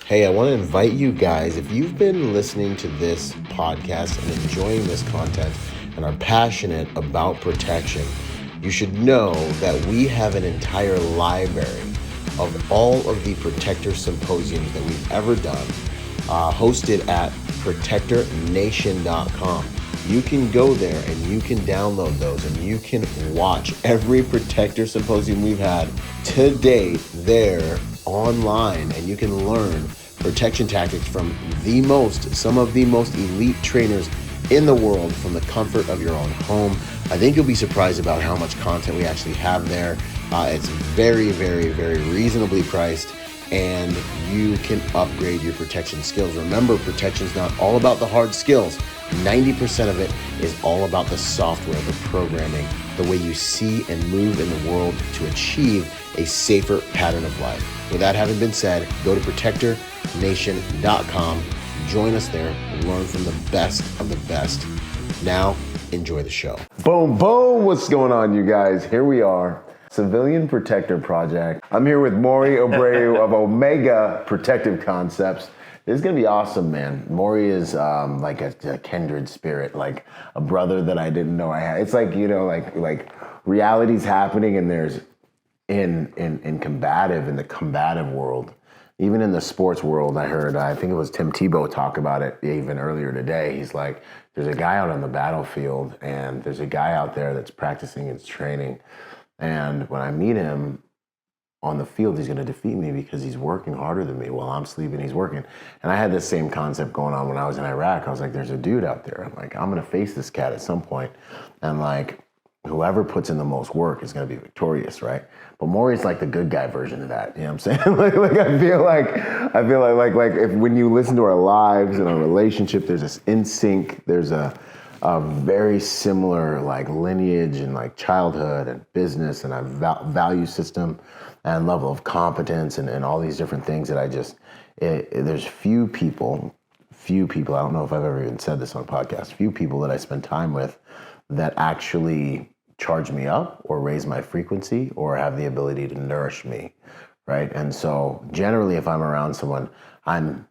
Hey, I want to invite you guys, if you've been listening to this podcast and enjoying this content and are passionate about protection, you should know that we have an entire library of all of the Protector Symposiums that we've ever done, hosted at protectornation.com. You can go there and you can download those and you can watch every Protector Symposium we've had to date there online, and you can learn protection tactics from some of the most elite trainers in the world from the comfort of your own home. I think you'll be surprised about how much content we actually have there. It's very, very, very reasonably priced, and you can upgrade your protection skills. Remember, protection is not all about the hard skills. 90% of it is all about the software, the programming, the way you see and move in the world to achieve a safer pattern of life. With that having been said, go to protectornation.com, join us there, and learn from the best of the best. Now, enjoy the show. Boom, boom. What's going on, you guys? Here we are, Civilian Protector Project. I'm here with Maury Abreu of Omega Protective Concepts. This is going to be awesome, man. Maury is like a kindred spirit, like a brother that I didn't know I had. It's like, you know, like reality's happening, and there's in the combative world, even in the sports world. I think it was Tim Tebow talk about it even earlier today. He's like, there's a guy out on the battlefield, and there's a guy out there that's practicing his training. And when I meet him on the field, he's going to defeat me because he's working harder than me. While I'm sleeping, he's working. And I had this same concept going on when I was in Iraq. I was like, there's a dude out there. I'm like, I'm going to face this cat at some point. And like, whoever puts in the most work is going to be victorious, right? But Maury's like the good guy version of that. You know what I'm saying? like I feel like if when you listen to our lives and our relationship, there's this in sync. There's a very similar like lineage and like childhood and business and a value system and level of competence and all these different things that there's few people, I don't know if I've ever even said this on a podcast, few people that I spend time with that actually charge me up or raise my frequency or have the ability to nourish me, right? And so generally if I'm around someone, I'm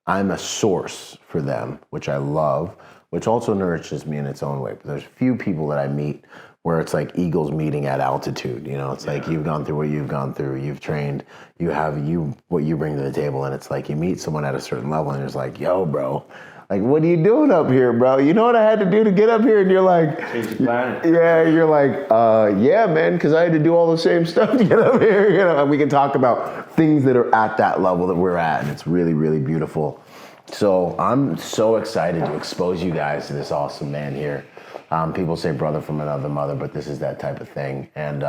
a source for them, which I love, which also nourishes me in its own way. But there's few people that I meet where it's like eagles meeting at altitude. You know, it's like you've gone through what you've gone through, you've trained, you have what you bring to the table, and it's like you meet someone at a certain level and it's like, yo, bro, like, what are you doing up here, bro? You know what I had to do to get up here? And you're like, change the planet. Yeah, you're like, yeah, man, because I had to do all the same stuff to get up here. You know, and we can talk about things that are at that level that we're at, and it's really, really beautiful. So I'm so excited to expose you guys to this awesome man here. People say brother from another mother, but this is that type of thing. And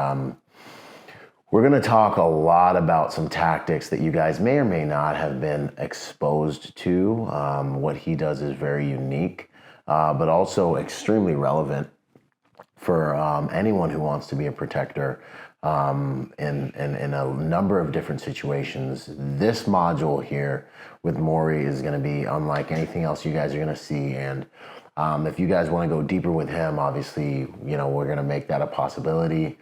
we're going to talk a lot about some tactics that you guys may or may not have been exposed to. What he does is very unique, but also extremely relevant for anyone who wants to be a protector in a number of different situations. This module here with Maury is going to be unlike anything else you guys are going to see. And if you guys want to go deeper with him, obviously, you know, we're going to make that a possibility.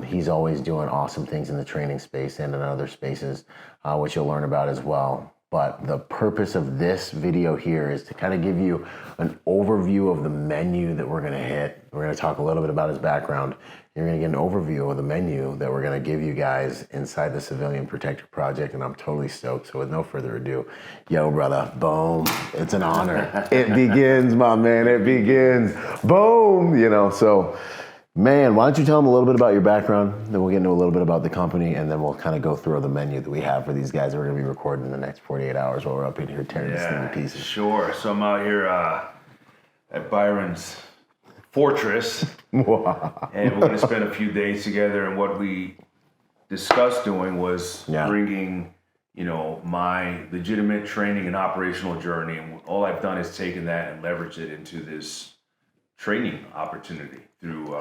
He's always doing awesome things in the training space and in other spaces, which you'll learn about as well. But the purpose of this video here is to kind of give you an overview of the menu that we're going to hit. We're going to talk a little bit about his background. You're going to get an overview of the menu that we're going to give you guys inside the Civilian Protector Project, and I'm totally stoked. So with no further ado, yo, brother, boom. It's an honor. It begins, my man. It begins. Boom. You know, so, man, why don't you tell them a little bit about your background, then we'll get into a little bit about the company, and then we'll kind of go through the menu that we have for these guys that we're going to be recording in the next 48 hours while we're up in here tearing this thing to pieces. Sure. So I'm out here at Byron's Fortress, and we're going to spend a few days together, and what we discussed doing was bringing, you know, my legitimate training and operational journey, and all I've done is taken that and leveraged it into this training opportunity through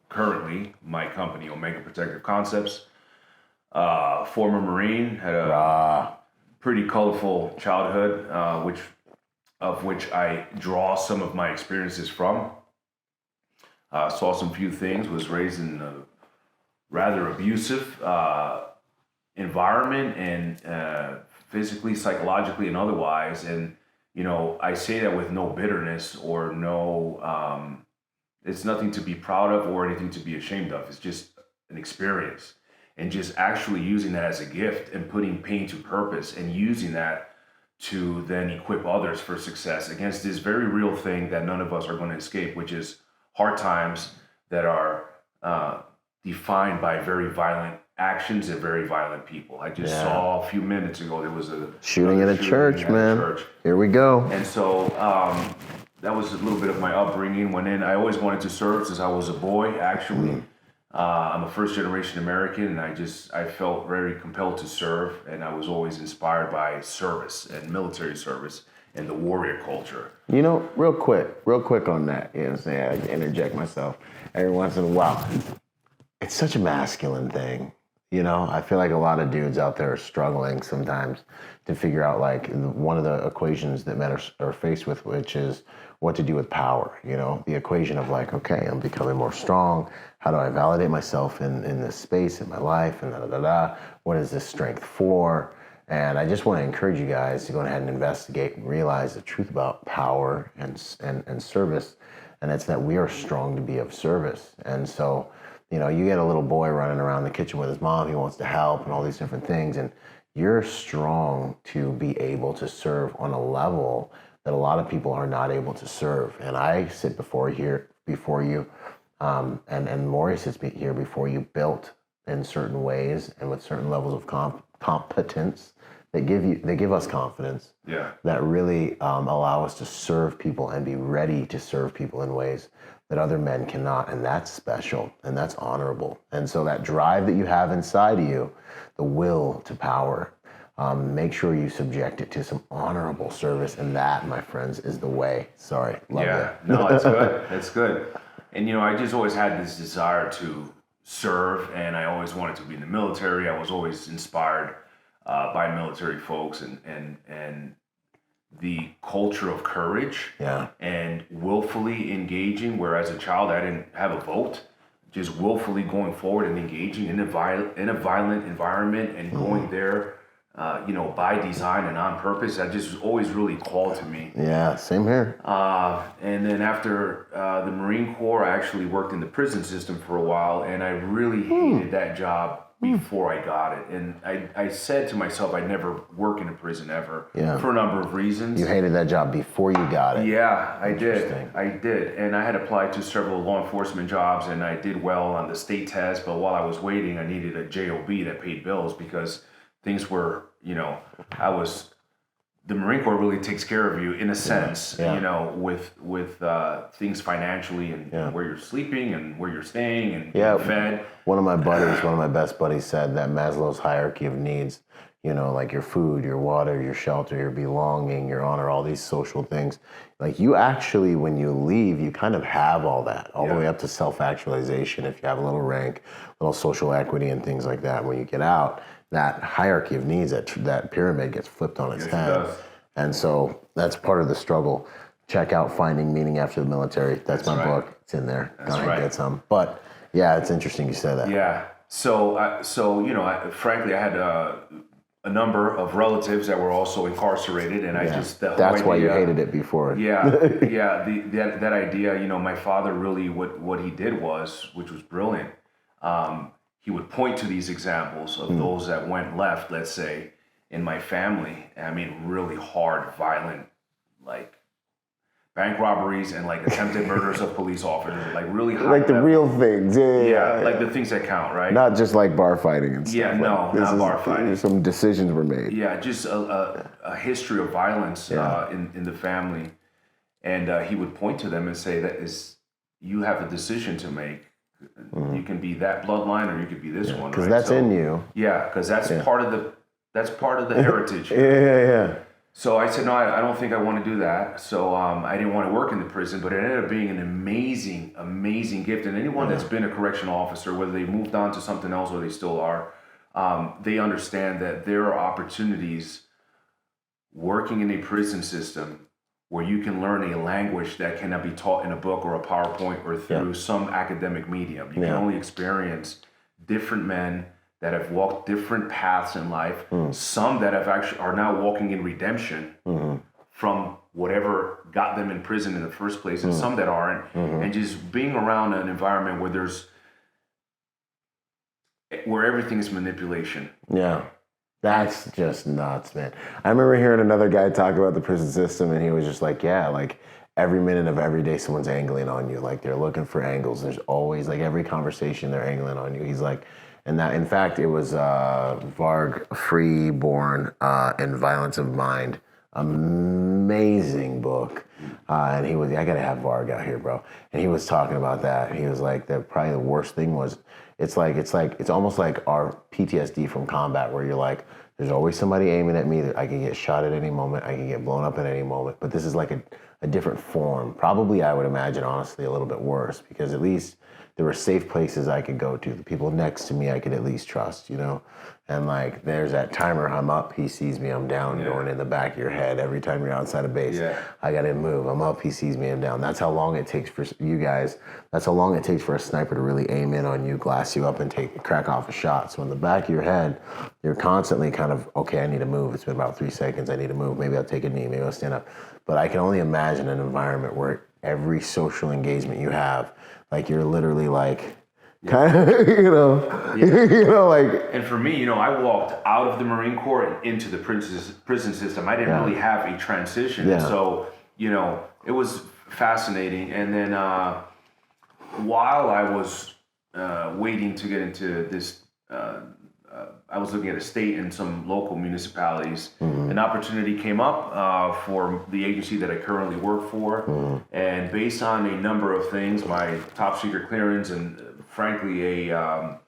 currently my company, Omega Protective Concepts. Former Marine, had a pretty colorful childhood, of which I draw some of my experiences from. Saw some few things, was raised in a rather abusive environment, and physically, psychologically, and otherwise. And, you know, I say that with no bitterness or no, it's nothing to be proud of or anything to be ashamed of. It's just an experience. And just actually using that as a gift and putting pain to purpose and using that to then equip others for success against this very real thing that none of us are going to escape, which is hard times that are defined by very violent actions and very violent people. I just saw a few minutes ago there was a shooting at a church, man. Here we go. And so that was a little bit of my upbringing. I always wanted to serve since I was a boy, actually. I'm a first generation American, and I felt very compelled to serve, and I was always inspired by service and military service and the warrior culture. You know, real quick on that, you know what I'm saying? I interject myself every once in a while. It's such a masculine thing. You know, I feel like a lot of dudes out there are struggling sometimes to figure out, like, one of the equations that men are faced with, which is what to do with power. You know, the equation of, like, okay, I'm becoming more strong. How do I validate myself in this space in my life? And what is this strength for? And I just want to encourage you guys to go ahead and investigate and realize the truth about power and service. And it's that we are strong to be of service. And so, you know, you get a little boy running around the kitchen with his mom, he wants to help and all these different things. And you're strong to be able to serve on a level that a lot of people are not able to serve. And I sit before you, and Maury sits here before you, built in certain ways and with certain levels of competence that give us confidence. Yeah. That really allow us to serve people and be ready to serve people in ways that other men cannot, and that's special and that's honorable. And so that drive that you have inside of you, the will to power, make sure you subject it to some honorable service, and that, my friends, is the way. Sorry, love it. No, it's good. It's good. And, you know, I just always had this desire to serve, and I always wanted to be in the military. I was always inspired by military folks and the culture of courage and willfully engaging, where as a child I didn't have a vote, just willfully going forward and engaging in a violent environment and going there, you know, by design and on purpose. That just was always really called to me. Yeah, same here. And then after the Marine Corps, I actually worked in the prison system for a while, and I really hated that job before I got it. And I said to myself, I'd never work in a prison ever for a number of reasons. You hated that job before you got it. Yeah, I did. And I had applied to several law enforcement jobs, and I did well on the state test. But while I was waiting, I needed a JOB that paid bills, because things were, you know, the Marine Corps really takes care of you in a sense, you know, with things financially and where you're sleeping and where you're staying and being fed. One of my best buddies said that Maslow's hierarchy of needs, you know, like your food, your water, your shelter, your belonging, your honor, all these social things, like you actually, when you leave, you kind of have all that, all the way up to self-actualization. If you have a little rank, little social equity and things like that, when you get out, that hierarchy of needs, that pyramid gets flipped on its head. And so that's part of the struggle. Check out Finding Meaning After the Military. That's my book. It's in there. Get some. But yeah, it's interesting you said that. Yeah. So you know, frankly, I had a number of relatives that were also incarcerated, and I just that's why you hated it before. That idea. You know, my father really what he did was, which was brilliant. He would point to these examples of those that went left, let's say, in my family. I mean, really hard, violent, like bank robberies and like attempted murders of police officers, like really high like the level. Real things. Yeah, like the things that count, right? Not just like bar fighting and stuff. Yeah, no, not bar fighting. Some decisions were made. Yeah, just a history of violence in the family. And he would point to them and say, you have a decision to make. You can be that bloodline, or you could be this one. Because that's in you. Yeah, because that's part of the heritage. Yeah. So I said, no, I don't think I want to do that. So I didn't want to work in the prison, but it ended up being an amazing, amazing gift. And anyone that's been a correctional officer, whether they moved on to something else or they still are, they understand that there are opportunities working in a prison system where you can learn a language that cannot be taught in a book or a PowerPoint or through some academic medium. You can only experience different men, that have walked different paths in life, some that have actually are now walking in redemption from whatever got them in prison in the first place, and some that aren't, and just being around an environment where everything is manipulation. Yeah. That's just nuts, man. I remember hearing another guy talk about the prison system, and he was just like, yeah, like every minute of every day someone's angling on you. Like they're looking for angles. There's always, like every conversation they're angling on you. He's like, and that, in fact, it was Varg Freeborn and Violence of Mind. Amazing book. And he was, I gotta have Varg out here, bro. And he was talking about that. He was like, probably the worst thing was, it's almost like our PTSD from combat, where you're like, there's always somebody aiming at me, that I can get shot at any moment, I can get blown up at any moment. But this is like a different form. Probably, I would imagine, honestly, a little bit worse, because at least there were safe places I could go to. The people next to me I could at least trust, you know? And like, there's that timer, I'm up, he sees me, I'm down, going in the back of your head every time you're outside of base. Yeah. I gotta move, I'm up, he sees me, I'm down. That's how long it takes for you guys, that's how long it takes for a sniper to really aim in on you, glass you up, and crack off a shot. So in the back of your head, you're constantly kind of, okay, I need to move. It's been about 3 seconds, I need to move. Maybe I'll take a knee, maybe I'll stand up. But I can only imagine an environment where every social engagement you have, like you're literally like, kind of, you know, like. And for me, I walked out of the Marine Corps and into the prison system. I didn't really have a transition. Yeah. So, it was fascinating. And then while I was waiting to get into this, I was looking at a state and some local municipalities. An opportunity came up for the agency that I currently work for. And based on a number of things, my top secret clearance, and frankly a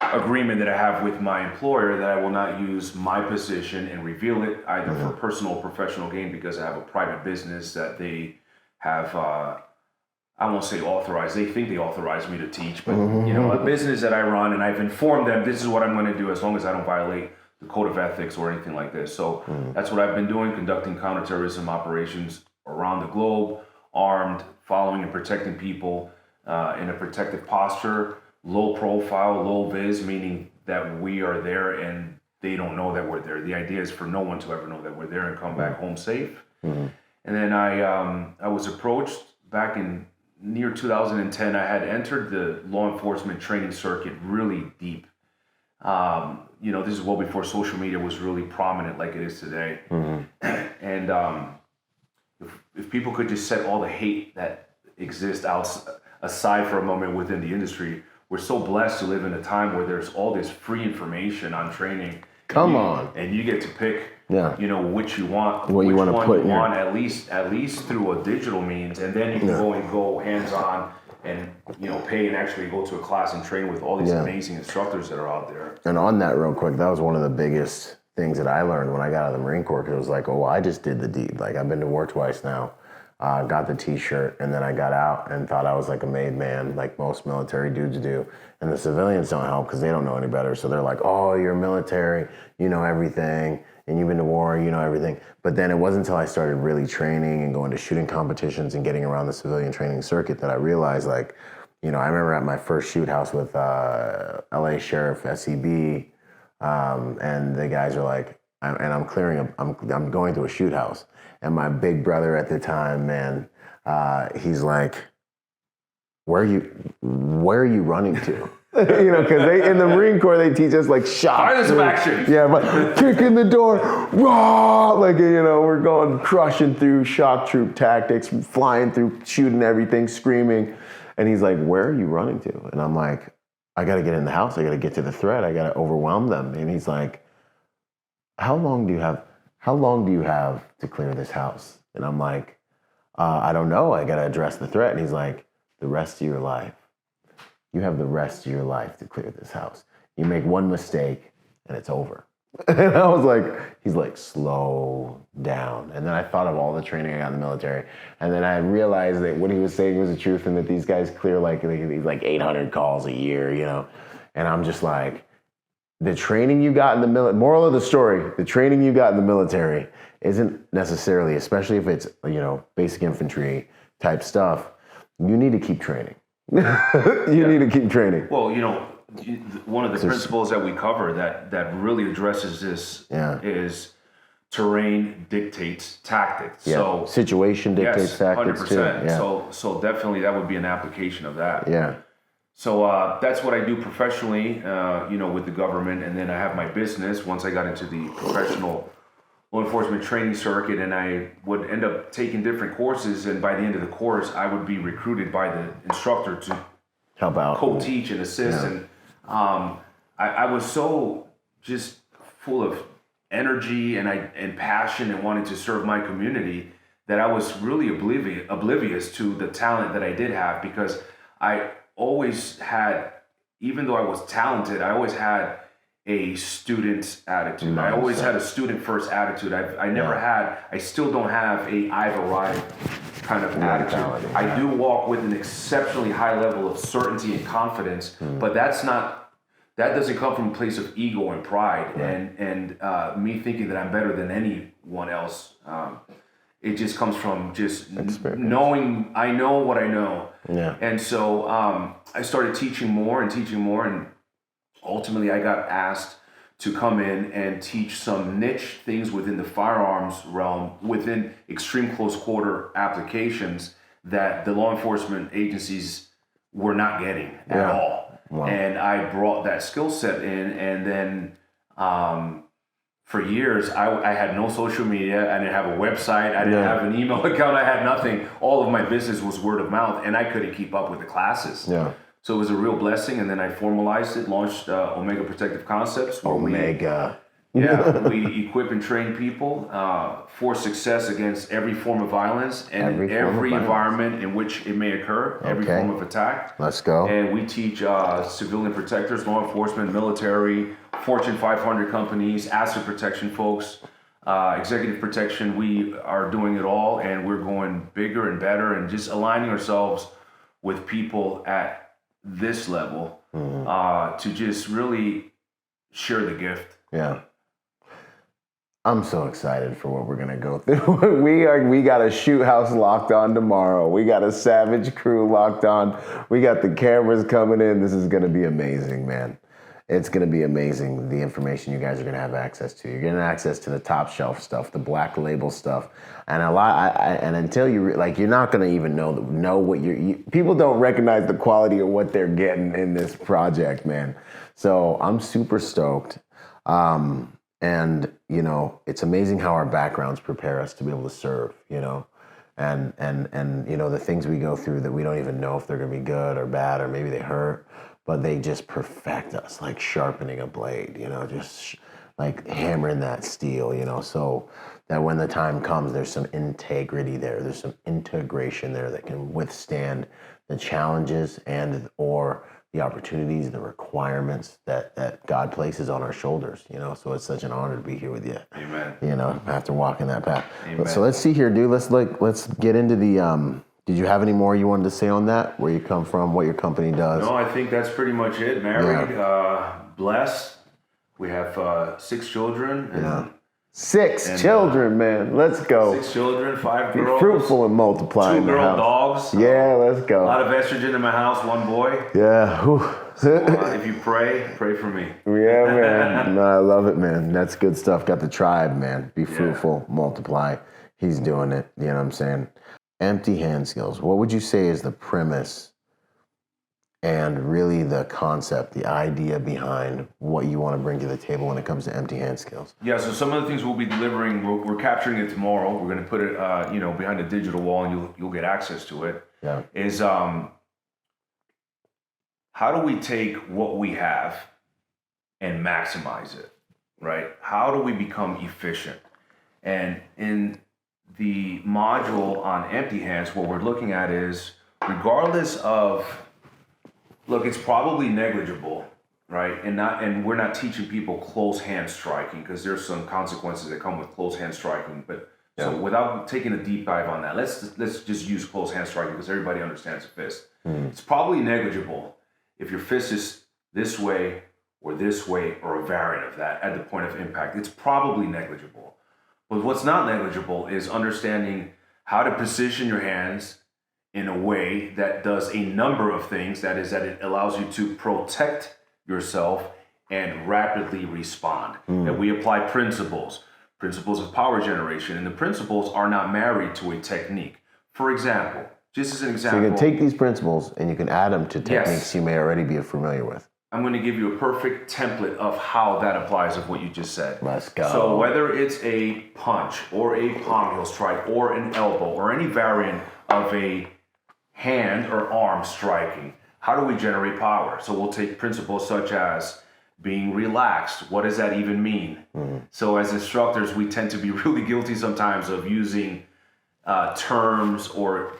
agreement that I have with my employer, that I will not use my position and reveal it either for personal or professional gain, because I have a private business that they have, I won't say authorized, they think they authorized me to teach, but a business that I run, and I've informed them this is what I'm going to do as long as I don't violate the code of ethics or anything like this. So that's what I've been doing, conducting counterterrorism operations around the globe, armed, following and protecting people in a protective posture, low profile, low vis, meaning that we are there and they don't know that we're there. The idea is for no one to ever know that we're there and come back home safe. And then I was approached back in near 2010. I had entered the law enforcement training circuit really deep. This is well before social media was really prominent like it is today. And if people could just set all the hate that exists aside for a moment within the industry, we're so blessed to live in a time where there's all this free information on training. And you get to pick, which you want, what you want to put in at least through a digital means, and then you can go hands-on and pay and actually go to a class and train with all these amazing instructors that are out there. And on that, real quick, that was one of the biggest things that I learned when I got out of the Marine Corps. Because it was like, I just did the deed. Like, I've been to war twice now. Got the t-shirt, and then I got out and thought I was like a made man, like most military dudes do. And the civilians don't help because they don't know any better. So they're like, oh, you're military, you know everything, and you've been to war, you know everything. But then it wasn't until I started really training and going to shooting competitions and getting around the civilian training circuit that I realized, like, I remember at my first shoot house with LA Sheriff SEB, and the guys are like, I'm going to a shoot house. And my big brother at the time, man, he's like, where are you running to? Because in the Marine Corps, they teach us like shock. Violence of action. Yeah, but kick in the door, raw, like, we're going crushing through shock troop tactics, flying through, shooting everything, screaming. And he's like, where are you running to? And I'm like, I got to get in the house. I got to get to the threat. I got to overwhelm them. And he's like, how long do you have to clear this house? And I'm like, I don't know. I got to address the threat. And he's like, the rest of your life. You have the rest of your life to clear this house. You make one mistake and it's over. And I was like, he's like, slow down. And then I thought of all the training I got in the military. And then I realized that what he was saying was the truth, and that these guys clear like 800 calls a year, And I'm just like, the training you got in the military, moral of the story, the training you got in the military isn't necessarily, especially if it's, basic infantry type stuff, you need to keep training. You need to keep training. Well, one of the principles that we cover that really addresses this is terrain dictates tactics. Yeah. So situation dictates tactics 100%. too. Yeah. So definitely that would be an application of that. Yeah. So that's what I do professionally, with the government, and then I have my business. Once I got into the professional law enforcement training circuit, and I would end up taking different courses, and by the end of the course, I would be recruited by the instructor to help out, co-teach and assist. Yeah. And I was so just full of energy and passion and wanted to serve my community that I was really oblivious to the talent that I did have, because I always had, even though I was talented, I always had a student attitude. Nice. I always had a student first attitude. I still don't have a I've arrived kind of attitude. I do walk with an exceptionally high level of certainty and confidence, but that doesn't come from a place of ego and pride and me thinking that I'm better than anyone else. It just comes from just knowing I know what I know. Yeah. And so I started teaching more, and ultimately I got asked to come in and teach some niche things within the firearms realm, within extreme close quarter applications that the law enforcement agencies were not getting at all. Wow. And I brought that skill set in, and then for years, I had no social media. I didn't have a website. I didn't have an email account. I had nothing. All of my business was word of mouth, and I couldn't keep up with the classes. Yeah. So it was a real blessing, and then I formalized it, launched Omega Protective Concepts. Omega. We equip and train people for success against every form of violence and every environment in which it may occur, every form of attack. Let's go. And we teach civilian protectors, law enforcement, military, Fortune 500 companies, asset protection folks, executive protection. We are doing it all, and we're going bigger and better and just aligning ourselves with people at this level to just really share the gift. Yeah. I'm so excited for what we're gonna go through. We got a shoot house locked on tomorrow. We got a Savage crew locked on. We got the cameras coming in. This is gonna be amazing, man. It's gonna be amazing, the information you guys are gonna have access to. You're getting access to the top shelf stuff, the black label stuff, and and until you're not gonna even know what people don't recognize the quality of what they're getting in this project, man. So I'm super stoked. And it's amazing how our backgrounds prepare us to be able to serve, and the things we go through that we don't even know if they're gonna be good or bad, or maybe they hurt, but they just perfect us, like sharpening a blade, just like hammering that steel, so that when the time comes, there's some integrity there, there's some integration there that can withstand the challenges or the opportunities, the requirements that God places on our shoulders, so it's such an honor to be here with you. Amen. After walking that path. Amen. So let's see here, dude. Let's get into the, did you have any more you wanted to say on that? Where you come from, what your company does? No, I think that's pretty much it. Married, blessed. We have 6 children. And, 6 children, man. Let's go. 6 children, 5 girls. Be fruitful and multiply. 2 girl dogs. Yeah, let's go. A lot of estrogen in my house, 1 boy. Yeah. So, if you pray for me. Yeah, man. No, I love it, man. That's good stuff. Got the tribe, man. Be fruitful, multiply. He's doing it. You know what I'm saying? Empty hand skills. What would you say is the premise and really the concept, the idea behind what you want to bring to the table when it comes to empty hand skills? Yeah, so some of the things we'll be delivering, we're capturing it tomorrow. We're going to put it, behind a digital wall, and you'll get access to it. Yeah. Is how do we take what we have and maximize it, right? How do we become efficient? And in the module on empty hands, what we're looking at is, regardless of, it's probably negligible, right? And we're not teaching people close hand striking, because there's some consequences that come with close hand striking. But so without taking a deep dive on that, let's just use close hand striking, because everybody understands a fist. It's probably negligible if your fist is this way or a variant of that at the point of impact. It's probably negligible. But what's not negligible is understanding how to position your hands in a way that does a number of things. That is, that it allows you to protect yourself and rapidly respond. That we apply principles of power generation, and the principles are not married to a technique. For example, just as an example. So you can take these principles and you can add them to techniques you may already be familiar with. I'm going to give you a perfect template of how that applies of what you just said. Let's go. So whether it's a punch or a palm heel strike or an elbow or any variant of a hand or arm striking, how do we generate power? So we'll take principles such as being relaxed. What does that even mean? So as instructors, we tend to be really guilty sometimes of using terms or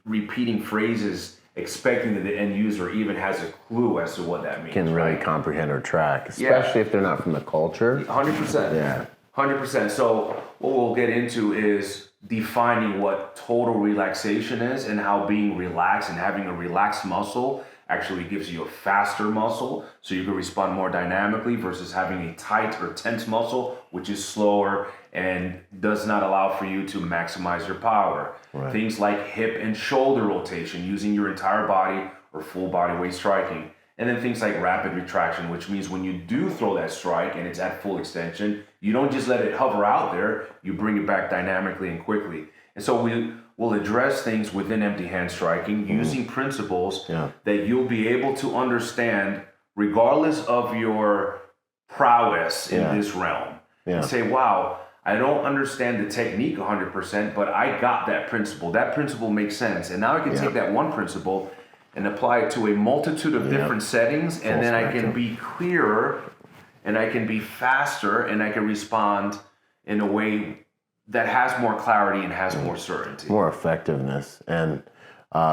repeating phrases expecting that the end user even has a clue as to what that means. Can really comprehend or track, especially if they're not from the culture. 100%. Yeah. 100%. So what we'll get into is defining what total relaxation is and how being relaxed and having a relaxed muscle actually gives you a faster muscle so you can respond more dynamically versus having a tight or tense muscle, which is slower and does not allow for you to maximize your power. Right. Things like hip and shoulder rotation, using your entire body or full body weight striking. And then things like rapid retraction, which means when you do throw that strike and it's at full extension, you don't just let it hover out there, you bring it back dynamically and quickly. And so we'll address things within empty hand striking using principles that you'll be able to understand regardless of your prowess in this realm. And say, wow, I don't understand the technique 100%, but I got that principle. That principle makes sense. And now I can take that one principle and apply it to a multitude of different settings, and then I can be clearer, and I can be faster, and I can respond in a way that has more clarity and has more certainty. More effectiveness. And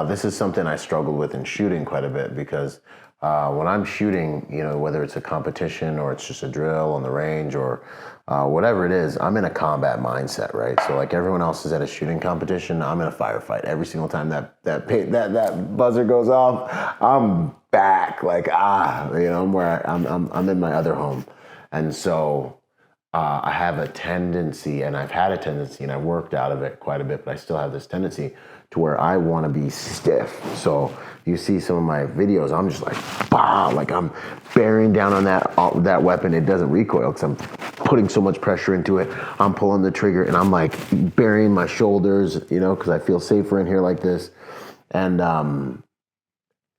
this is something I struggle with in shooting quite a bit, because when I'm shooting, you know, whether it's a competition or it's just a drill on the range or whatever it is, I'm in a combat mindset, right? So like everyone else is at a shooting competition, I'm in a firefight. Every single time that buzzer goes off, I'm back, like you know, I'm in my other home, and so I have a tendency, and I've had a tendency, and I've worked out of it quite a bit, but I still have this tendency to where I want to be stiff. So you see some of my videos, I'm just like, bah, like I'm bearing down on that weapon. It doesn't recoil because I'm putting so much pressure into it. I'm pulling the trigger and I'm like burying my shoulders, you know, because I feel safer in here like this. And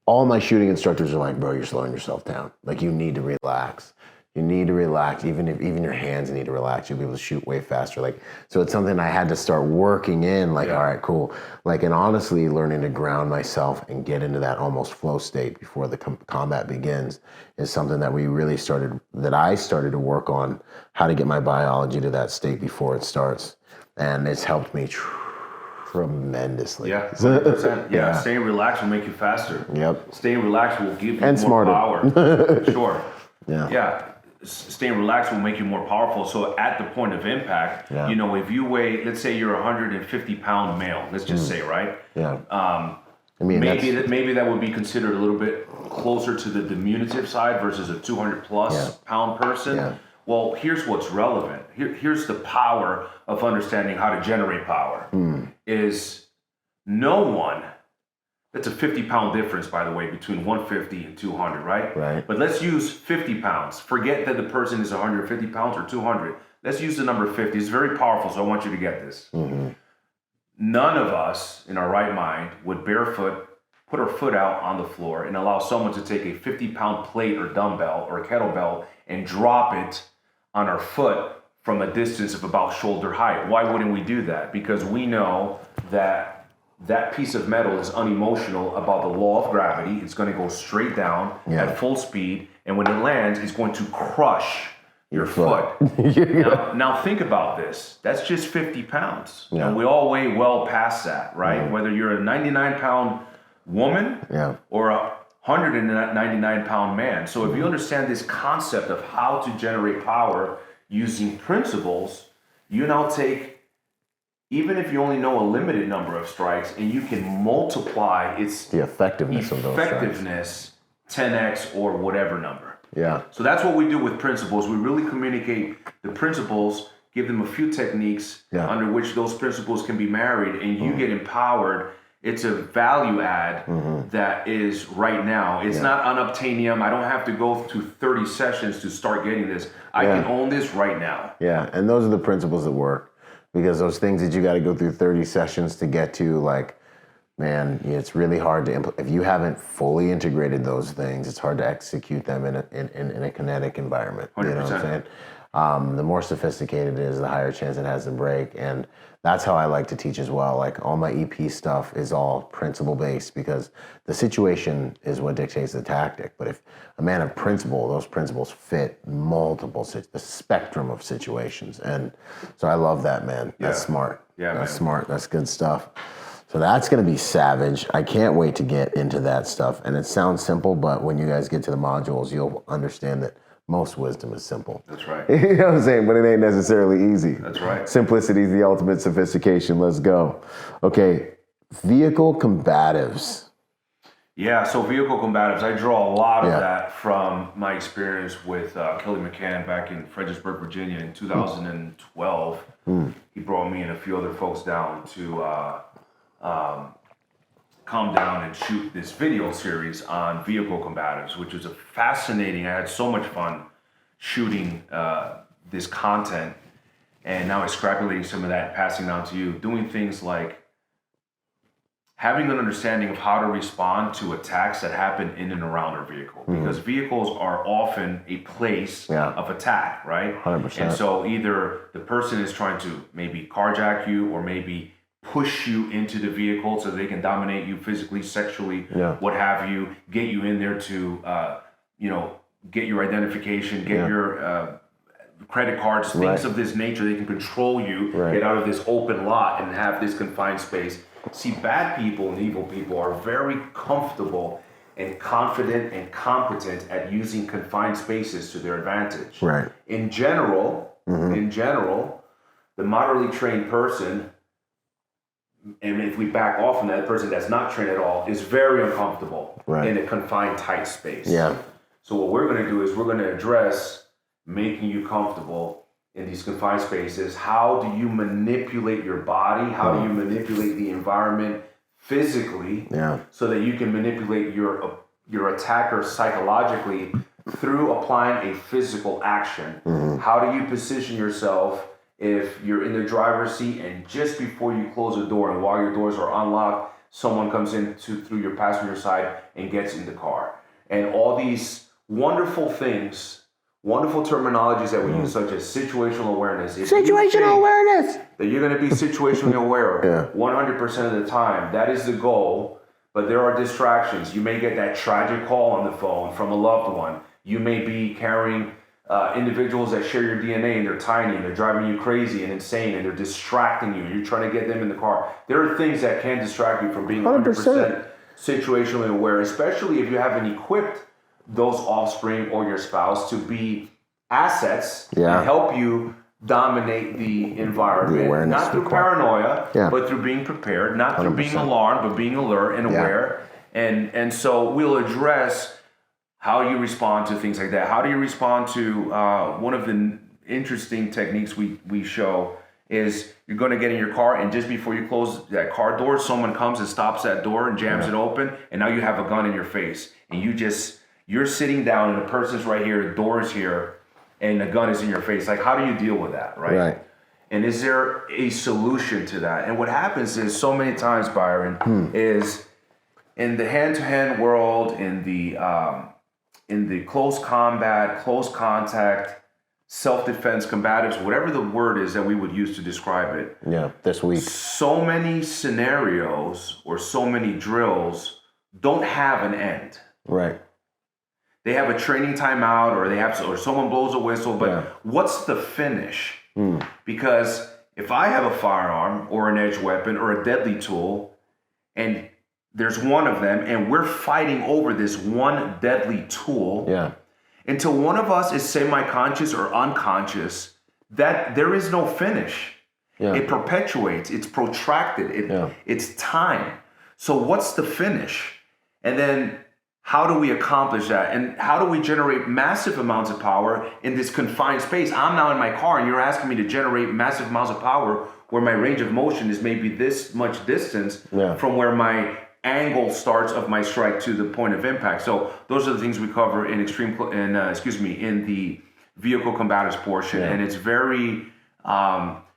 all my shooting instructors are like, bro, you're slowing yourself down. Like, you need to relax. You need to relax. Even your hands need to relax. You'll be able to shoot way faster. Like, so it's something I had to start working in. Like, all right, cool. Like, and honestly, learning to ground myself and get into that almost flow state before the combat begins is something that I started to work on, how to get my biology to that state before it starts, and it's helped me tremendously. Yeah, 100%. Yeah, staying relaxed will make you faster. Yep. Staying relaxed will give you and more smarter. Power. Sure. Yeah. Staying relaxed will make you more powerful. So at the point of impact, you know, if you weigh, let's say you're a 150-pound male, let's just say, right? Yeah. I mean, maybe that would be considered a little bit closer to the diminutive side versus a 200-plus pound person. Yeah. Well, here's what's relevant. Here's the power of understanding how to generate power. Is no one. That's a 50-pound difference, by the way, between 150 and 200, right? Right. But let's use 50 pounds. Forget that the person is 150 pounds or 200. Let's use the number 50. It's very powerful, so I want you to get this. None of us in our right mind would barefoot, put our foot out on the floor, and allow someone to take a 50-pound plate or dumbbell or kettlebell and drop it on our foot from a distance of about shoulder height. Why wouldn't we do that? Because we know that piece of metal is unemotional about the law of gravity. It's going to go straight down at full speed, and when it lands, it's going to crush your foot. Now think about this. That's just 50 pounds. Yeah. And we all weigh well past that, right? Whether you're a 99-pound woman or a 199-pound man. So if you understand this concept of how to generate power using principles, you now take, even if you only know a limited number of strikes, and you can multiply the effectiveness of those strikes, 10x or whatever number. Yeah. So that's what we do with principles. We really communicate the principles, give them a few techniques under which those principles can be married, and you get empowered It's a value add that is right now. It's not unobtainium. I don't have to go through 30 sessions to start getting this. I can own this right now. Yeah, and those are the principles that work, because those things that you got to go through 30 sessions to get to, like, man, it's really hard to implement. If you haven't fully integrated those things, it's hard to execute them in a kinetic environment. 100%. You know what I'm saying? The more sophisticated it is, the higher chance it has to break. And that's how I like to teach as well. Like, all my EP stuff is all principle based, because the situation is what dictates the tactic. But if a man of principle, those principles fit the spectrum of situations. And so I love that, man. That's smart. Yeah, that's smart. That's good stuff. So that's going to be savage. I can't wait to get into that stuff. And it sounds simple, but when you guys get to the modules, you'll understand that most wisdom is simple. That's right. You know what I'm saying? But it ain't necessarily easy. That's right. Simplicity is the ultimate sophistication. Let's go. Okay, vehicle combatives. Yeah, so vehicle combatives, I draw a lot of that from my experience with Kelly McCann back in Fredericksburg, Virginia in 2012. He brought me and a few other folks down to come down and shoot this video series on vehicle combatives, which was fascinating. I had so much fun shooting this content, and now extrapolating some of that, passing down to you, doing things like having an understanding of how to respond to attacks that happen in and around our vehicle, because vehicles are often a place of attack, right? 100%. And so either the person is trying to maybe carjack you, or maybe push you into the vehicle so they can dominate you physically, sexually, what have you, get you in there to, get your identification, get your credit cards, things of this nature. They can control you, get out of this open lot and have this confined space. See, bad people and evil people are very comfortable and confident and competent at using confined spaces to their advantage. Right. In general, the moderately trained person, and if we back off from that, person that's not trained at all is very uncomfortable in a confined, tight space. Yeah. So what we're going to do is we're going to address making you comfortable in these confined spaces. How do you manipulate your body? How do you manipulate the environment physically so that you can manipulate your attacker psychologically through applying a physical action? How do you position yourself if you're in the driver's seat and just before you close the door and while your doors are unlocked, someone comes in through your passenger side and gets in the car? And all these wonderful things, wonderful terminologies that we use, such as situational awareness. Situational awareness! That you're going to be situationally aware 100% of the time. That is the goal, but there are distractions. You may get that tragic call on the phone from a loved one. You may be carrying individuals that share your DNA, and they're tiny and they're driving you crazy and insane and they're distracting you and you're trying to get them in the car. There are things that can distract you from being 100% situationally aware, especially if you haven't equipped those offspring or your spouse to be assets and help you dominate the environment, not through paranoia, but through being prepared, not through being alarmed, but being alert and aware. And so we'll address how you respond to things like that. How do you respond to one of the interesting techniques we show is you're going to get in your car, and just before you close that car door, someone comes and stops that door and jams it open, and now you have a gun in your face, and you're sitting down and the person's right here, the door is here, and the gun is in your face. Like, how do you deal with that, right? And is there a solution to that? And what happens is so many times, Byron, is in the hand-to-hand world, in the close combat, close contact, self-defense, combatives, whatever the word is that we would use to describe it. Yeah, this week. So many scenarios or so many drills don't have an end. Right. They have a training timeout, or someone blows a whistle, but what's the finish? Because if I have a firearm or an edge weapon or a deadly tool, and there's one of them, and we're fighting over this one deadly tool, until one of us is semi-conscious or unconscious, that there is no finish. It perpetuates, it's protracted, it's time. So what's the finish? And then how do we accomplish that? And how do we generate massive amounts of power in this confined space? I'm now in my car and you're asking me to generate massive amounts of power where my range of motion is maybe this much distance from where my angle starts of my strike to the point of impact. So those are the things we cover in in the vehicle combatives portion. And it's very,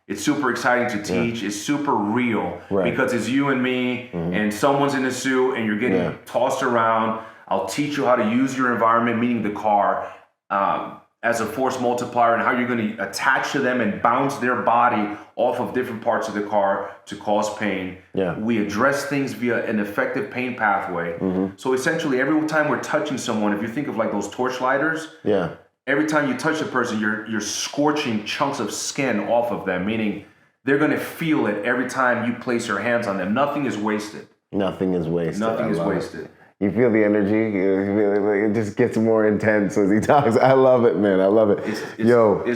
it's super exciting to teach. It's super real because it's you and me and someone's in a suit and you're getting tossed around. I'll teach you how to use your environment, meaning the car, as a force multiplier and how you're going to attach to them and bounce their body off of different parts of the car to cause pain. We address things via an effective pain pathway. So essentially, every time we're touching someone, if you think of like those torch lighters, every time you touch a person, you're scorching chunks of skin off of them, meaning they're going to feel it every time you place your hands on them. Nothing is wasted. Nothing is wasted. Nothing is wasted. You feel the energy. It just gets more intense as he talks. I love it, man. I love it. It's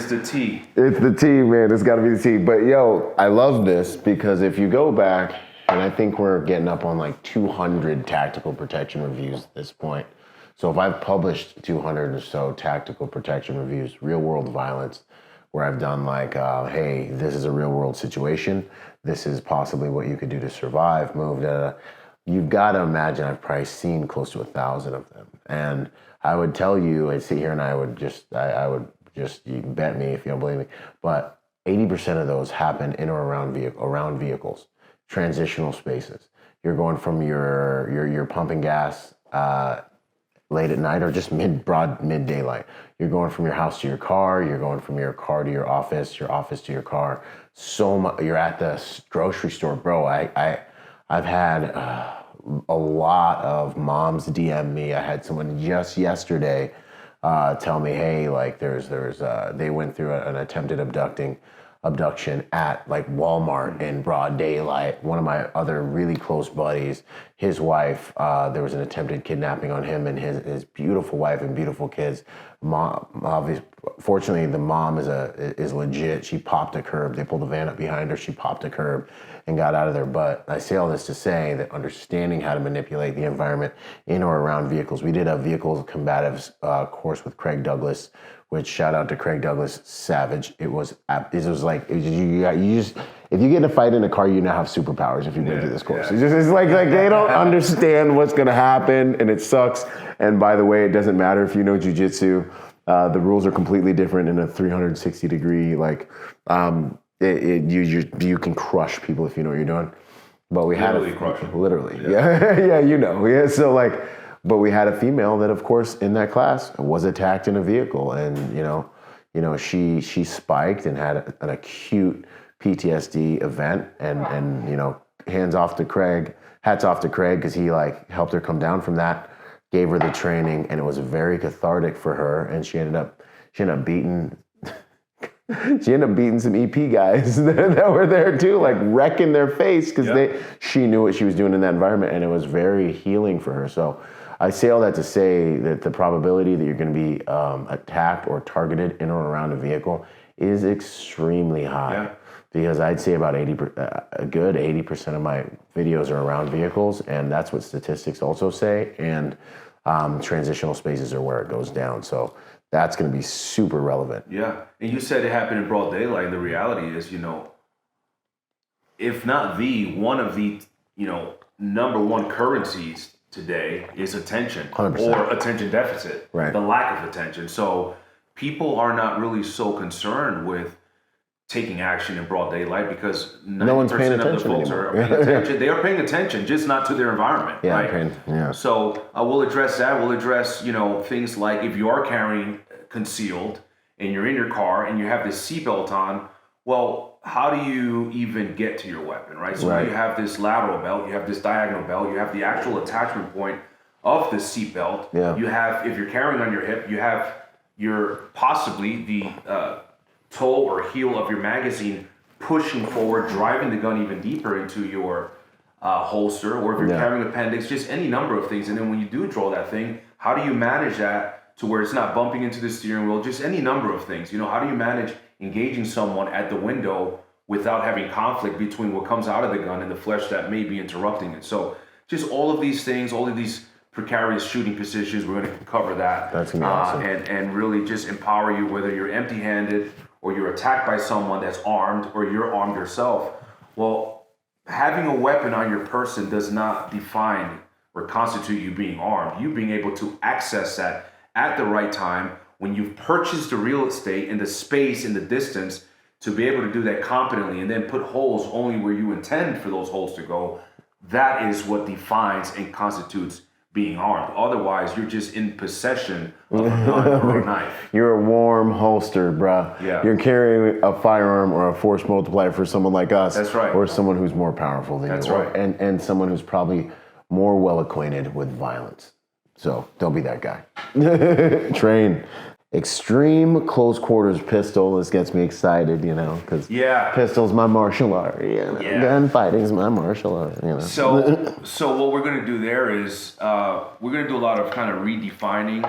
the tea. It's the tea, man. It's got to be the tea. But yo, I love this because if you go back, and I think we're getting up on like 200 tactical protection reviews at this point. So if I've published 200 or so tactical protection reviews, real world violence, where I've done like, hey, this is a real world situation. This is possibly what you could do to survive, you've got to imagine I've probably seen close to 1,000 of them. And I would tell you, I'd sit here and I would just, you can bet me if you don't believe me, but 80% of those happen in or around vehicles, transitional spaces. You're going from your pumping gas late at night or just mid daylight. You're going from your house to your car, you're going from your car to your office to your car. You're at the grocery store, bro. I've had a lot of moms DM me. I had someone just yesterday tell me, hey, like they went through an attempted abduction at like Walmart in broad daylight. One of my other really close buddies, his wife, there was an attempted kidnapping on him and his beautiful wife and beautiful kids. Fortunately, the mom is legit. She popped a curb. They pulled the van up behind her. She popped a curb and got out of there. But I say all this to say that understanding how to manipulate the environment in or around vehicles. We did a vehicle combatives course with Craig Douglas, which shout out to Craig Douglas, savage. It was like you just if you get in a fight in a car, you now have superpowers if you go through this course. It's like they don't understand what's gonna happen and it sucks. And by the way, it doesn't matter if you know jujitsu. The rules are completely different in a 360 degree. Like you can crush people if you know what you're doing. But we had literally, you know, So like, but we had a female that, of course, in that class was attacked in a vehicle, and you know, she spiked and had an acute PTSD event, and you know, hats off to Craig because he like helped her come down from that. Gave her the training, and it was very cathartic for her. And she ended up beating some EP guys that were there too, like wrecking their face because she knew what she was doing in that environment, and it was very healing for her. So I say all that to say that the probability that you're going to be attacked or targeted in or around a vehicle is extremely high. Yeah. Because I'd say about a good 80% of my videos are around vehicles, and that's what statistics also say. And transitional spaces are where it goes down. So that's going to be super relevant. Yeah. And you said it happened in broad daylight. The reality is, you know, if not one of the, you know, number one currencies today is attention 100%. Or attention deficit, right. The lack of attention. So people are not really so concerned with taking action in broad daylight because 90% of the folks are paying attention. They are paying attention, just not to their environment, right? So we'll address that. We'll address, you know, things like if you are carrying concealed and you're in your car and you have this seatbelt on, well, how do you even get to your weapon, right? So you have this lateral belt, you have this diagonal belt, you have the actual attachment point of the seatbelt. Yeah. You have, if you're carrying on your hip, you have possibly the toe or heel of your magazine pushing forward, driving the gun even deeper into your holster, or if you're carrying appendix, just any number of things. And then when you do draw that thing, how do you manage that to where it's not bumping into the steering wheel? Just any number of things. You know, how do you manage engaging someone at the window without having conflict between what comes out of the gun and the flesh that may be interrupting it? So just all of these things, all of these precarious shooting positions. We're going to cover that. That's going to be awesome. And really just empower you, whether you're empty-handed or you're attacked by someone that's armed or you're armed yourself. Well, having a weapon on your person does not define or constitute you being armed. You being able to access that at the right time when you've purchased the real estate and the space and the distance to be able to do that competently and then put holes only where you intend for those holes to go. That is what defines and constitutes being armed. Otherwise, you're just in possession of a gun or a knife. You're a warm holster, bro. Yeah. You're carrying a firearm or a force multiplier for someone like us. That's right. Or someone who's more powerful than That's you. right. And someone who's probably more well acquainted with violence. So don't be that guy. Train. Extreme close quarters pistol. This gets me excited, because pistol's my martial art. Gunfighting's my martial art. So what we're gonna do there is we're gonna do a lot of kind of redefining,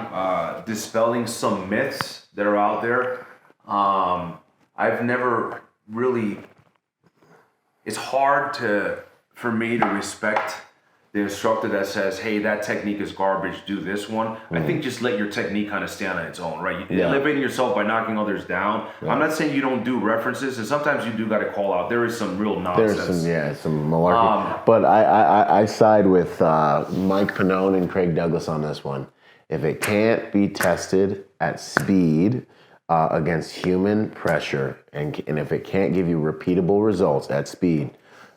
dispelling some myths that are out there. I've never really. It's hard for me to respect the instructor that says, hey, that technique is garbage, do this one. I think just let your technique kind of stand on its own, right? Elevating yourself by knocking others down. I'm not saying you don't do references, and sometimes you do got to call out. There is some real nonsense. There's some malarkey. But I side with Mike Pannone and Craig Douglas on this one. If it can't be tested at speed against human pressure, and if it can't give you repeatable results at speed,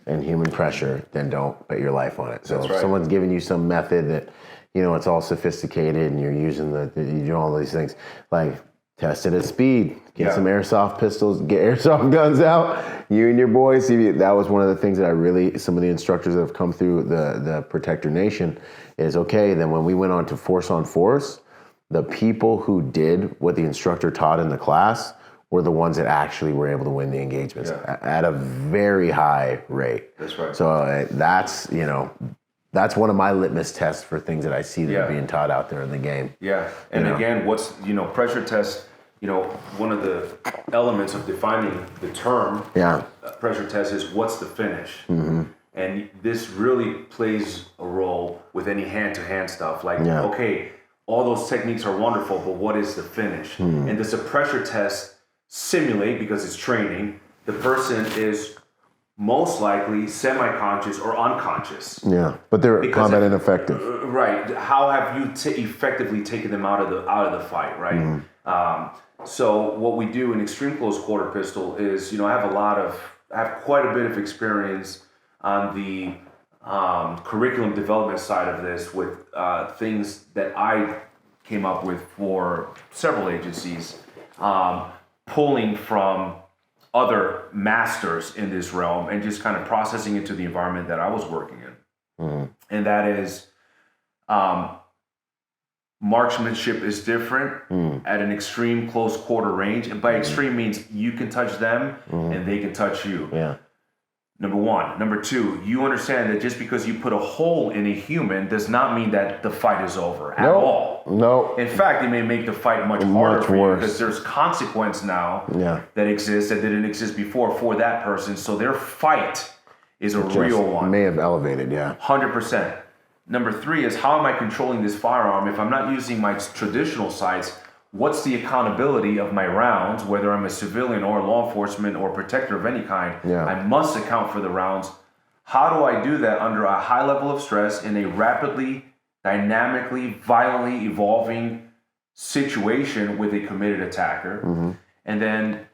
and human pressure, then don't bet your life on it. So if someone's giving you some method that, it's all sophisticated and you're using you do all these things, like test it at speed, get some airsoft pistols, get airsoft guns out, you and your boys. That was one of the things that some of the instructors that have come through the Protector Nation is, okay, then when we went on to force on force, the people who did what the instructor taught in the class were the ones that actually were able to win the engagements at a very high rate. That's right. So that's one of my litmus tests for things that I see that are being taught out there in the game. Yeah, and again, what's pressure test? One of the elements of defining the term pressure test is what's the finish, and this really plays a role with any hand-to-hand stuff. Like, okay, all those techniques are wonderful, but what is the finish? And does a pressure test simulate, because it's training, the person is most likely semi-conscious or unconscious. Yeah, but they're combat ineffective. Right. How have you effectively taken them out of the fight, right? So what we do in extreme close quarter pistol is, I have quite a bit of experience on the curriculum development side of this with things that I came up with for several agencies. Pulling from other masters in this realm and just kind of processing into the environment that I was working in. And that is marksmanship is different at an extreme close quarter range. And by extreme means you can touch them and they can touch you. Yeah. Number one. Number two, you understand that just because you put a hole in a human does not mean that the fight is over at all. No. In fact, it may make the fight much harder for you because there's consequence now that exists that didn't exist before for that person. So their fight is a real one. May have elevated, 100%. Number three is, how am I controlling this firearm? If I'm not using my traditional sights, what's the accountability of my rounds, whether I'm a civilian or law enforcement or protector of any kind? I must account for the rounds. How do I do that under a high level of stress in a rapidly, dynamically, violently evolving situation with a committed attacker? And then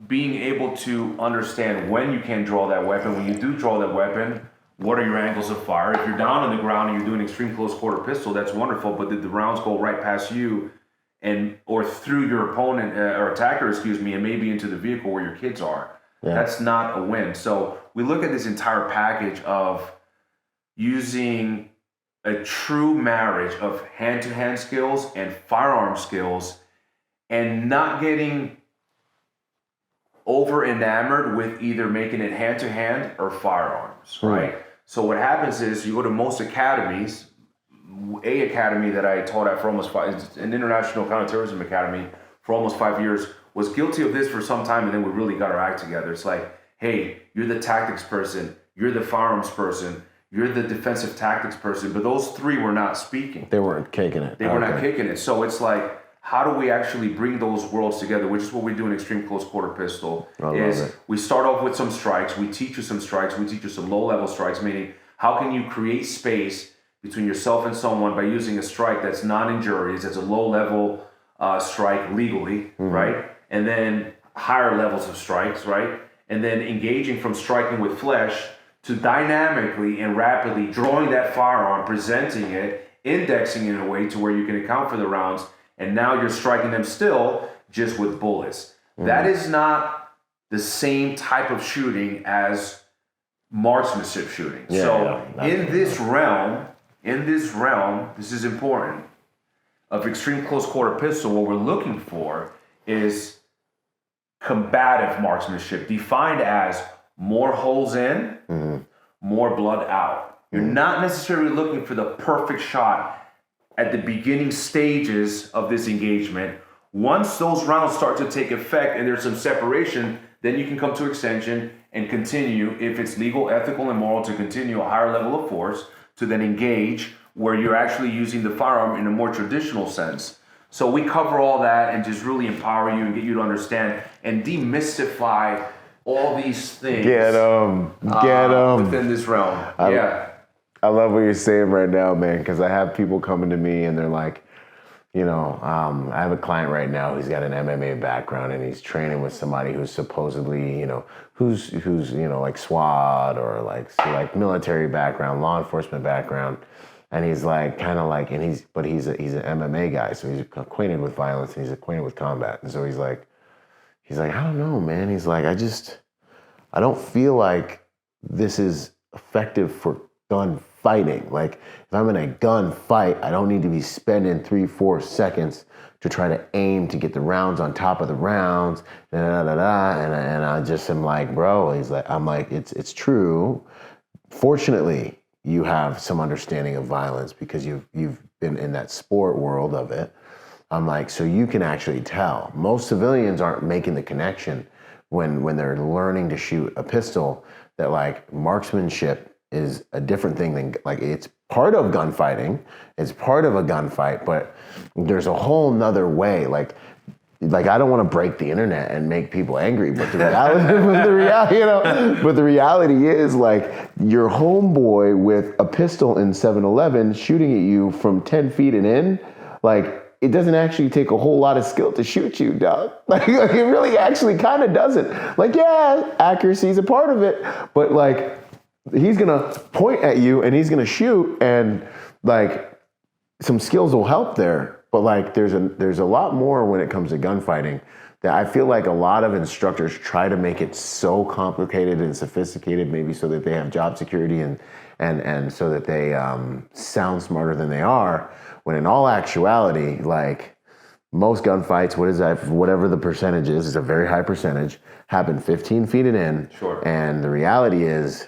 being able to understand when you can draw that weapon. When you do draw that weapon, what are your angles of fire? If you're down on the ground and you're doing extreme close quarter pistol, that's wonderful, but did the rounds go right past you or through your opponent or attacker, and maybe into the vehicle where your kids are? That's not a win. So we look at this entire package of using a true marriage of hand-to-hand skills and firearm skills and not getting over enamored with either making it hand-to-hand or firearms, right? So what happens is you go to most academies. A academy that I taught at for almost an international counterterrorism academy for almost 5 years, was guilty of this for some time, and then we really got our act together. It's like, hey, you're the tactics person, you're the firearms person, you're the defensive tactics person, but those three were not speaking. They weren't kicking it. They were not kicking it. So it's like, how do we actually bring those worlds together, which is what we do in Extreme Close Quarter Pistol. We start off with some strikes, we teach you some strikes, we teach you some low-level strikes, meaning how can you create space between yourself and someone by using a strike that's non-injurious, that's a low-level strike legally, right? And then higher levels of strikes, right? And then engaging from striking with flesh to dynamically and rapidly drawing that firearm, presenting it, indexing it in a way to where you can account for the rounds, and now you're striking them still just with bullets. That is not the same type of shooting as marksmanship shooting. In this realm, this is important, of Extreme Close Quarter Pistol, what we're looking for is combative marksmanship, defined as more holes in, more blood out. You're not necessarily looking for the perfect shot at the beginning stages of this engagement. Once those rounds start to take effect and there's some separation, then you can come to extension and continue, if it's legal, ethical, and moral, to continue a higher level of force to then engage where you're actually using the firearm in a more traditional sense. So we cover all that and just really empower you and get you to understand and demystify all these things. Get them. Within this realm. I love what you're saying right now, man, because I have people coming to me and they're like, I have a client right now who's got an MMA background and he's training with somebody who's supposedly, who's like SWAT or like military background, law enforcement background. And he's like, but he's an MMA guy, so he's acquainted with violence and he's acquainted with combat. And so he's like, I don't know, man. He's like, I don't feel like this is effective for gun fighting. Like, if I'm in a gun fight, I don't need to be spending 3-4 seconds to try to aim to get the rounds on top of the rounds, and I just am like, bro, I'm like, it's true. Fortunately, you have some understanding of violence because you've been in that sport world of it. I'm like, so you can actually tell. Most civilians aren't making the connection when they're learning to shoot a pistol that like marksmanship is a different thing than, like, it's part of gunfighting, it's part of a gunfight, but there's a whole nother way. Like I don't want to break the internet and make people angry, but the reality is, like, your homeboy with a pistol in 7-Eleven shooting at you from 10 feet and in, like, it doesn't actually take a whole lot of skill to shoot you, dog. Like it really actually kind of doesn't. Like, yeah, accuracy is a part of it, but like, he's gonna point at you and he's gonna shoot, and like, some skills will help there. But like, there's a lot more when it comes to gunfighting that I feel like a lot of instructors try to make it so complicated and sophisticated, maybe so that they have job security and so that they sound smarter than they are. When in all actuality, like, most gunfights, whatever the percentage is, it's a very high percentage, happen 15 feet and in. Sure. And the reality is,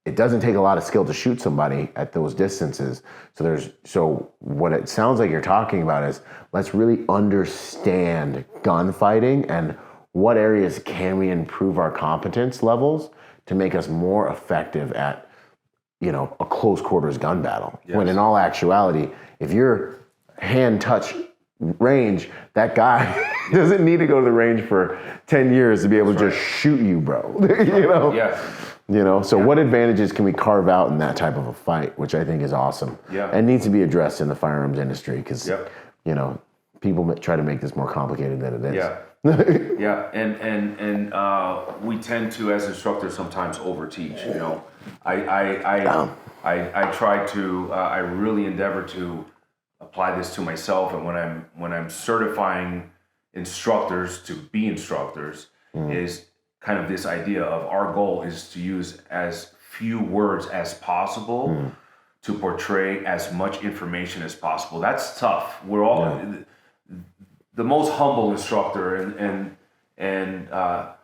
it doesn't take a lot of skill to shoot somebody at those distances. So what it sounds like you're talking about is, let's really understand gunfighting and what areas can we improve our competence levels to make us more effective at, a close quarters gun battle. Yes. When in all actuality, if you're hand touch range, that guy doesn't need to go to the range for 10 years to be able to just shoot you, bro. Yeah. So what advantages can we carve out in that type of a fight, which I think is awesome. Yeah. And needs to be addressed in the firearms industry because, people try to make this more complicated than it is. Yeah. Yeah. And we tend to, as instructors, sometimes overteach, I try to, I really endeavor to apply this to myself, and when I'm certifying instructors to be instructors, is kind of this idea of our goal is to use as few words as possible to portray as much information as possible. That's tough. We're all the most humble instructor and the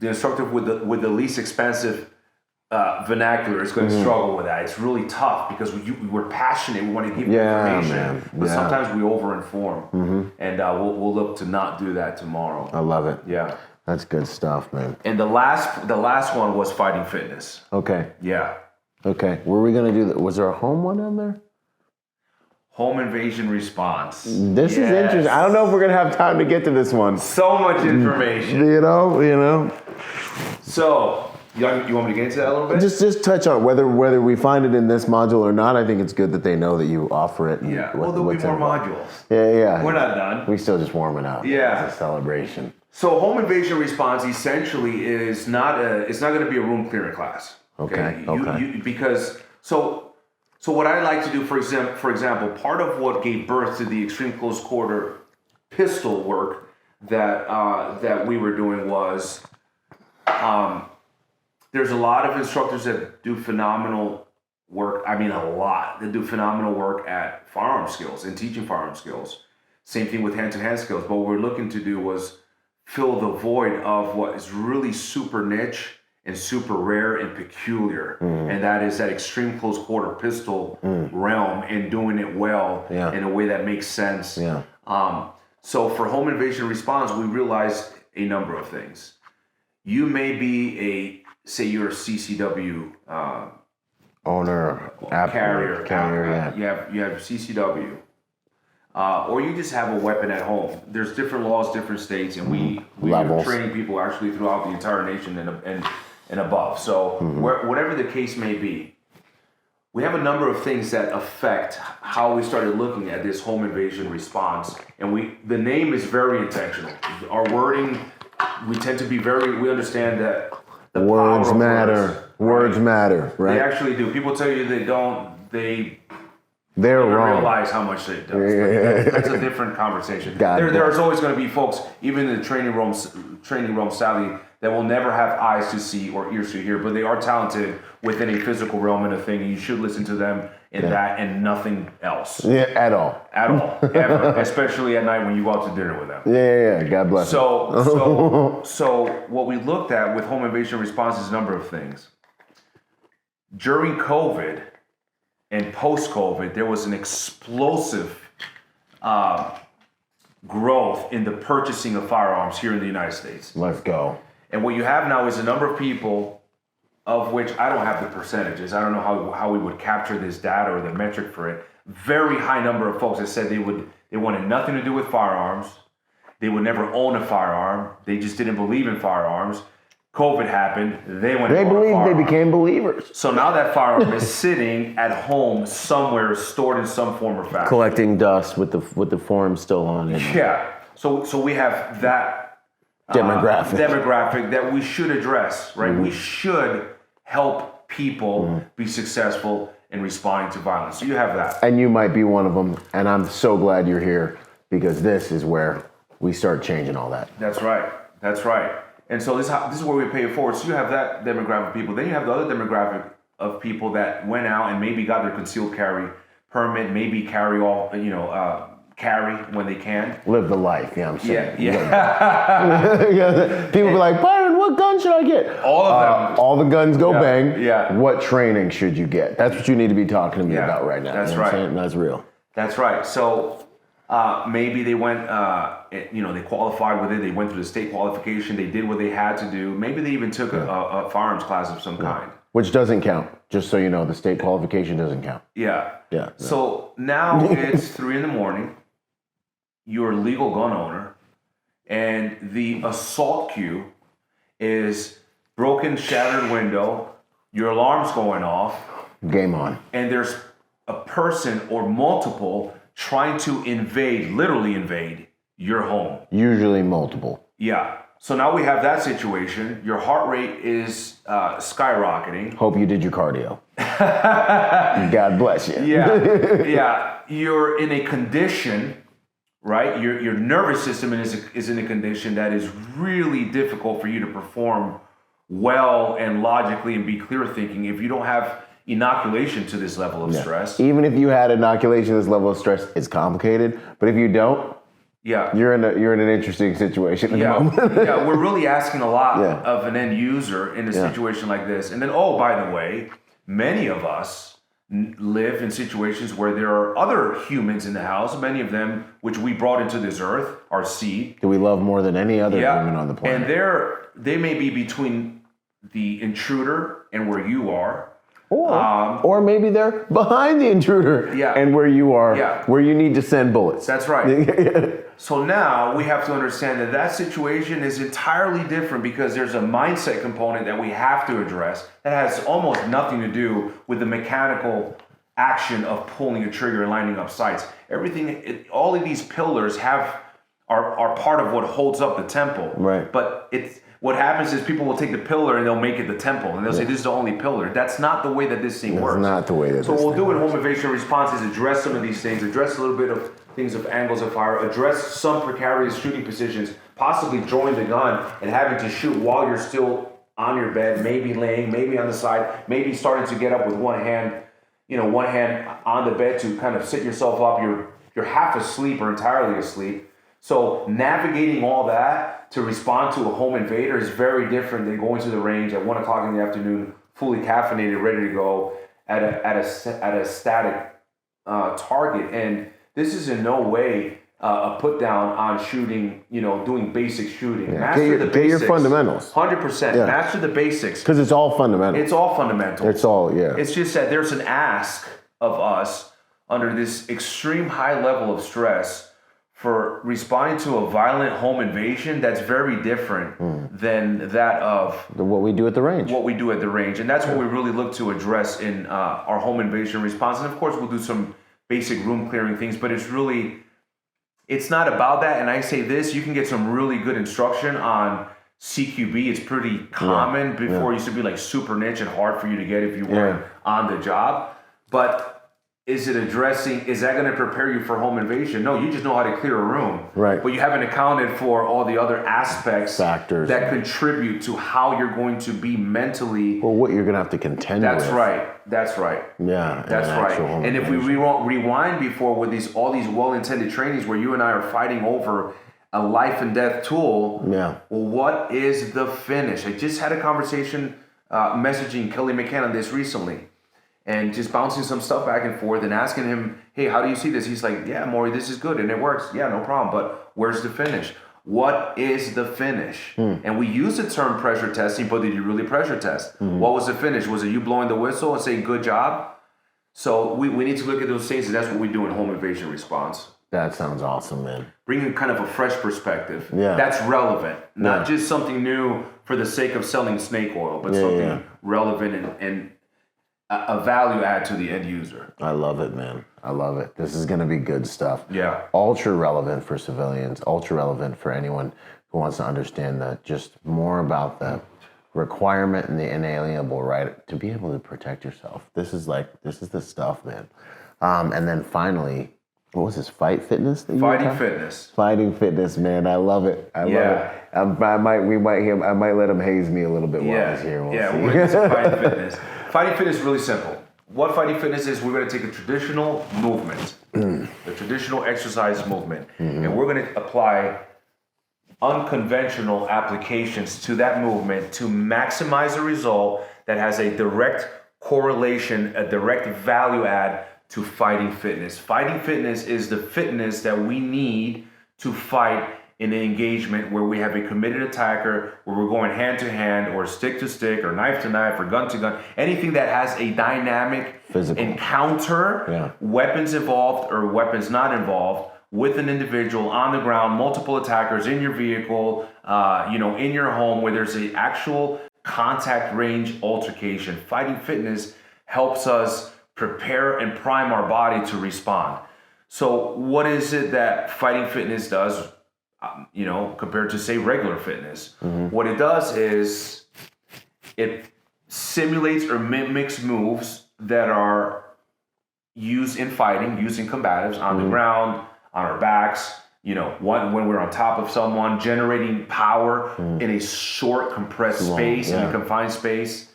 instructor with the least expensive vernacular is going to struggle with that. It's really tough because we're passionate. We want to give you information, but sometimes we over-inform, and we'll look to not do that tomorrow. I love it. Yeah, that's good stuff, man. And the last one was fighting fitness. Okay. Yeah. Okay. Were we going to do that? Was there a home one on there? Home invasion response. This is interesting. I don't know if we're going to have time to get to this one. So much information. You know. So, you want me to get into that a little bit? Just touch on whether we find it in this module or not. I think it's good that they know that you offer it. Yeah. Well, there'll be more modules. Yeah. We're not done. We still just warming up. Yeah. It's a celebration. So, home invasion response essentially is it's not going to be a room clearing class. Okay. So what I like to do, for example, part of what gave birth to the extreme close quarter pistol work that we were doing was there's a lot of instructors that do phenomenal work. I mean, a lot that do phenomenal work at firearm skills and teaching firearm skills. Same thing with hand-to-hand skills. But what we're looking to do was fill the void of what is really super niche and super rare and peculiar, and that is that extreme close quarter pistol realm, and doing it well in a way that makes sense. Yeah. So for home invasion response, we realized a number of things. You may be you're a CCW owner, carrier. You have CCW, or you just have a weapon at home. There's different laws, different states, and we are training people actually throughout the entire nation and above. So whatever the case may be, we have a number of things that affect how we started looking at this home invasion response. And the name is very intentional. Our wording, we tend to be we understand that the words matter. Words matter, right? They actually do. People tell you they don't, they're wrong. Realize how much it does. That's a different conversation. There's always going to be folks, even in the training room, sadly, that will never have eyes to see or ears to hear, but they are talented within a physical realm and a thing, and you should listen to them in that and nothing else. Yeah, at all. Ever. Especially at night when you go out to dinner with them. Yeah. God bless. So what we looked at with home invasion response is a number of things. During COVID and post-COVID, there was an explosive growth in the purchasing of firearms here in the United States. Let's go. And what you have now is a number of people, of which I don't have the percentages. I don't know how we would capture this data or the metric for it. Very high number of folks that said they wanted nothing to do with firearms. They would never own a firearm. They just didn't believe in firearms. COVID happened. They became believers. So now that firearm is sitting at home somewhere, stored in some form or fashion, collecting dust with the form still on it. Yeah. So we have that demographic that we should address, right? We should help people be successful in responding to violence. So you have that. And you might be one of them. And I'm so glad you're here, because this is where we start changing all that. That's right. And so this is where we pay it forward. So you have that demographic of people. Then you have the other demographic of people that went out and maybe got their concealed carry permit, maybe carry when they can. Live the life, I'm saying. Yeah. People be like, Byron, what gun should I get? All of them. All the guns go bang. Yeah. What training should you get? That's what you need to be talking to me about right now. That's you know right. What I'm saying? That's real. That's right. So maybe they went, they qualified with it. They went through the state qualification. They did what they had to do. Maybe they even took a firearms class of some kind. Which doesn't count. Just so you know, the state qualification doesn't count. Yeah. Yeah. So now it's 3 a.m. You're a legal gun owner, and the assault cue is broken, shattered window. Your alarm's going off. Game on. And there's a person or multiple trying to literally invade your home. Usually multiple. Yeah. So now we have that situation. Your heart rate is skyrocketing. Hope you did your cardio. God bless you. Yeah. You're in a condition, right? Your nervous system is in a condition that is really difficult for you to perform well and logically and be clear thinking if you don't have inoculation to this level of stress. Even if you had inoculation to this level of stress, it's complicated. But if you don't, you're in an interesting situation at the moment. We're really asking a lot of an end user in a situation like this. And then, by the way, many of us live in situations where there are other humans in the house, many of them which we brought into this earth, our seed. Do we love more than any other human on the planet? And they may be between the intruder and where you are. Or maybe they're behind the intruder and where you are, where you need to send bullets. That's right. So now we have to understand that situation is entirely different because there's a mindset component that we have to address that has almost nothing to do with the mechanical action of pulling a trigger and lining up sights. All of these pillars are part of what holds up the temple. Right. But what happens is people will take the pillar and they'll make it the temple, and they'll say this is the only pillar. That's not the way that this thing works. That's not the way that. So what we'll do in home invasion response is address some of these things, address a little bit of things of angles of fire, address some precarious shooting positions, possibly drawing the gun and having to shoot while you're still on your bed, maybe laying, maybe on the side, maybe starting to get up with one hand on the bed to kind of sit yourself up. You're half asleep or entirely asleep. So navigating all that to respond to a home invader is very different than going to the range at 1 o'clock in the afternoon, fully caffeinated, ready to go at a static target. And this is in no way a put down on shooting, doing basic shooting. Yeah. Get your fundamentals. 100%. Yeah. Master the basics. Because it's all fundamental. It's all fundamental. It's all, It's just that there's an ask of us under this extreme high level of stress for responding to a violent home invasion that's very different than that of what we do at the range. And that's what we really look to address in our home invasion response. And of course, we'll do some basic room clearing things, but it's not about that. And I say this, you can get some really good instruction on CQB. It's pretty common. Before it used to be like super niche and hard for you to get if you weren't on the job. But is that going to prepare you for home invasion? No, you just know how to clear a room. Right. But you haven't accounted for all the other factors that contribute to how you're going to be mentally. Or what you're going to have to contend with. That's right. Yeah. That's right. And if we rewind before with all these well-intended trainings where you and I are fighting over a life and death tool. Yeah. Well, what is the finish? I just had a conversation messaging Kelly McCann on this recently. And just bouncing some stuff back and forth and asking him, hey, how do you see this? He's like, yeah, Maury, this is good and it works. Yeah, no problem. But where's the finish? What is the finish? And we use the term pressure testing, but did you really pressure test? What was the finish? Was it you blowing the whistle and saying good job? So we need to look at those things, and that's what we do in home invasion response. That sounds awesome, man. Bringing kind of a fresh perspective. Yeah. That's relevant. Not just something new for the sake of selling snake oil, but something relevant and a value add to the end user. I love it, man. I love it. This is going to be good stuff. Yeah. Ultra relevant for civilians, ultra relevant for anyone who wants to understand that just more about the requirement and the inalienable right to be able to protect yourself. This is the stuff, man. And then finally, what was this? Fighting fitness, man. I love it. I love it. I might let him haze me a little bit while he's here. We'll see. We're into fighting fitness. Fighting fitness is really simple. What fighting fitness is, we're going to take a traditional movement, the traditional exercise movement, and we're going to apply unconventional applications to that movement to maximize a result that has a direct correlation, a direct value add to fighting fitness. Fighting fitness is the fitness that we need to fight in an engagement where we have a committed attacker, where we're going hand to hand or stick to stick or knife to knife or gun to gun, anything that has a dynamic physical encounter, weapons involved or weapons not involved, with an individual on the ground, multiple attackers in your vehicle, in your home, where there's an actual contact range altercation. Fighting fitness helps us prepare and prime our body to respond. So what is it that fighting fitness does, compared to, say, regular fitness? What it does is it simulates or mimics moves that are used in fighting, using combatives on the ground, on our backs, when we're on top of someone, generating power in a short, compressed space, in a confined space.